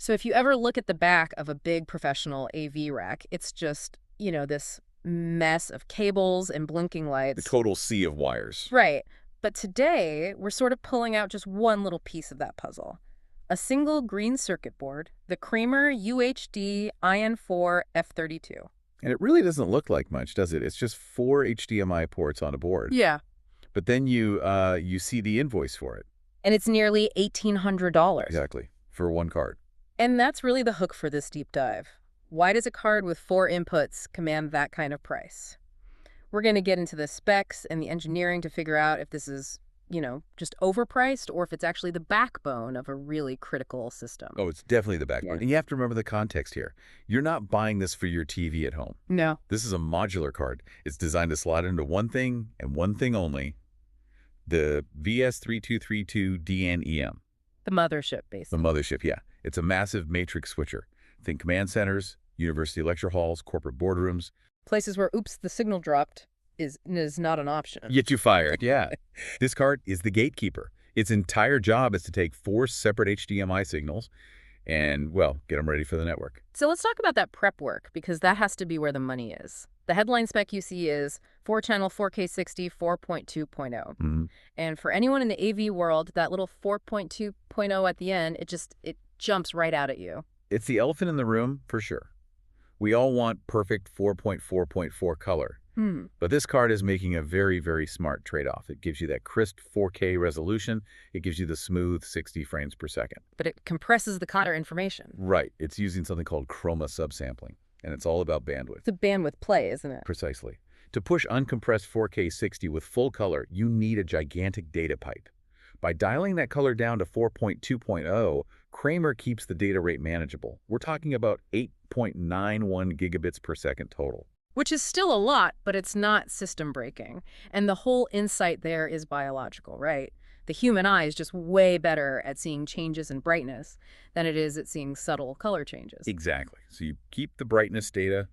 So if you ever look at the back of a big professional AV rack, it's just, this mess of cables and blinking The lights. total sea of wires. Right. But today, we're sort of pulling out just one little piece of that puzzle. A single green circuit board, the Kramer UHD-IN4-F32. And it really doesn't look like much, does it? It's just 4 HDMI ports on a board. Yeah. But then you see the invoice for it. And it's nearly $1,800. Exactly. For one card. And that's really the hook for this deep dive. Why does a card with 4 inputs command that kind of price? We're going to get into the specs and the engineering to figure out if this is, just overpriced or if it's actually the backbone of a really critical system. Oh, it's definitely the backbone. Yeah. And you have to remember the context here. You're not buying this for your TV at home. No. This is a modular card. It's designed to slot into one thing and one thing only, the VS3232DNEM. The mothership, basically. The mothership, yeah. It's a massive matrix switcher. Think command centers, university lecture halls, corporate boardrooms. Places where, oops, the signal dropped is not an option. Yet you fire. Yeah. This card is the gatekeeper. Its entire job is to take 4 separate HDMI signals and, well, get them ready for the network. So let's talk about that prep work, because that has to be where the money is. The headline spec you see is 4-channel 4K 60 4.2.0. Mm-hmm. And for anyone in the AV world, that little 4.2.0 at the end, it jumps right out at you. It's the elephant in the room, for sure. We all want perfect 4.4.4 color. But this card is making a very, very smart trade-off. It gives you that crisp 4K resolution. It gives you the smooth 60 frames per second. But it compresses the color information. Right. It's using something called chroma subsampling, and it's all about bandwidth. It's a bandwidth play, isn't it? Precisely. To push uncompressed 4K 60 with full color, you need a gigantic data pipe. By dialing that color down to 4.2.0, Kramer keeps the data rate manageable. We're talking about 8.91 gigabits per second total. Which is still a lot, but it's not system breaking. And the whole insight there is biological, right? The human eye is just way better at seeing changes in brightness than it is at seeing subtle color changes. Exactly. So you keep the brightness data,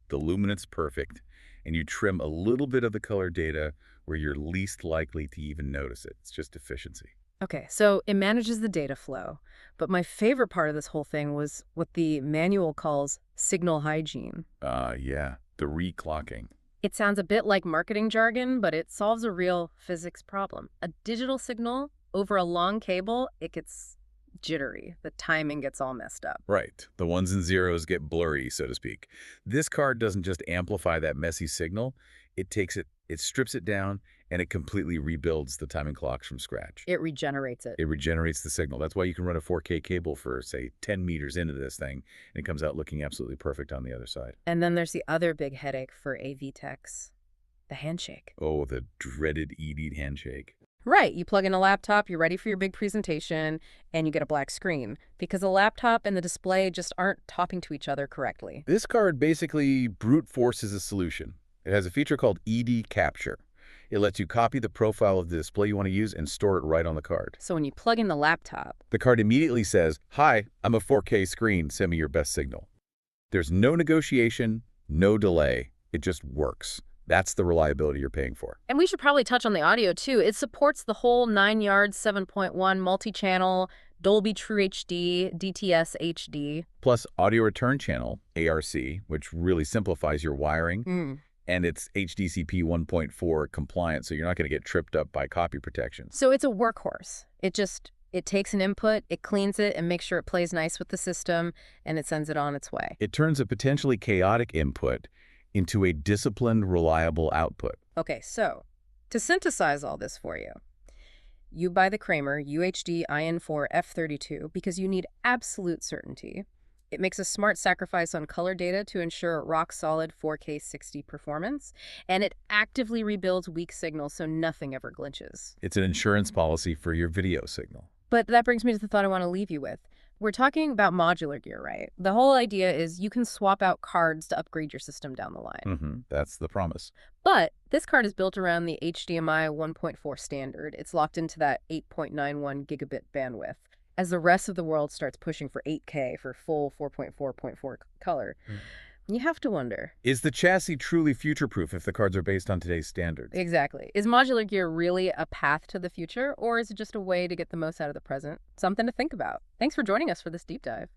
the luminance perfect, and you trim a little bit of the color data where you're least likely to even notice it. It's just efficiency. Okay, so it manages the data flow. But my favorite part of this whole thing was what the manual calls signal hygiene. Yeah, the reclocking. It sounds a bit like marketing jargon, but it solves a real physics problem. A digital signal over a long cable, it gets jittery. The timing gets all messed up. Right. The ones and zeros get blurry, so to speak. This card doesn't just amplify that messy signal. It takes it, it strips it down, and it completely rebuilds the timing clocks from scratch. It regenerates it. It regenerates the signal. That's why you can run a 4K cable for, say, 10 meters into this thing, and it comes out looking absolutely perfect on the other side. And then there's the other big headache for AV techs, the handshake. Oh, the dreaded ED handshake. Right. You plug in a laptop, you're ready for your big presentation, and you get a black screen because the laptop and the display just aren't talking to each other correctly. This card basically brute forces a solution. It has a feature called ED capture. It lets you copy the profile of the display you want to use and store it right on the card. So when you plug in the laptop, The card immediately says, "Hi, I'm a 4K screen. Send me your best signal." There's no negotiation, no delay. It just works. That's the reliability you're paying for. and we should probably touch on the audio too. It supports the whole 9-yard 7.1 multi-channel Dolby True HD, DTS HD. Plus audio return channel, ARC, which really simplifies your wiring. And it's HDCP 1.4 compliant, so you're not going to get tripped up by copy protection. So it's a workhorse. It takes an input, it cleans it, and makes sure it plays nice with the system, and it sends it on its way. It turns a potentially chaotic input into a disciplined, reliable output. Okay, so to synthesize all this for you, you buy the Kramer UHD-IN4-F32 because you need absolute certainty. It makes a smart sacrifice on color data to ensure rock-solid 4K 60 performance, and it actively rebuilds weak signals so nothing ever glitches. It's an insurance policy for your video signal. But that brings me to the thought I want to leave you with. We're talking about modular gear, right? The whole idea is you can swap out cards to upgrade your system down the line. That's the promise. But this card is built around the HDMI 1.4 standard. It's locked into that 8.91 gigabit bandwidth. As the rest of the world starts pushing for 8K for full 4.4.4 color, you have to wonder. Is the chassis truly future-proof if the cards are based on today's standards? Exactly. Is modular gear really a path to the future, or is it just a way to get the most out of the present? Something to think about. Thanks for joining us for this deep dive.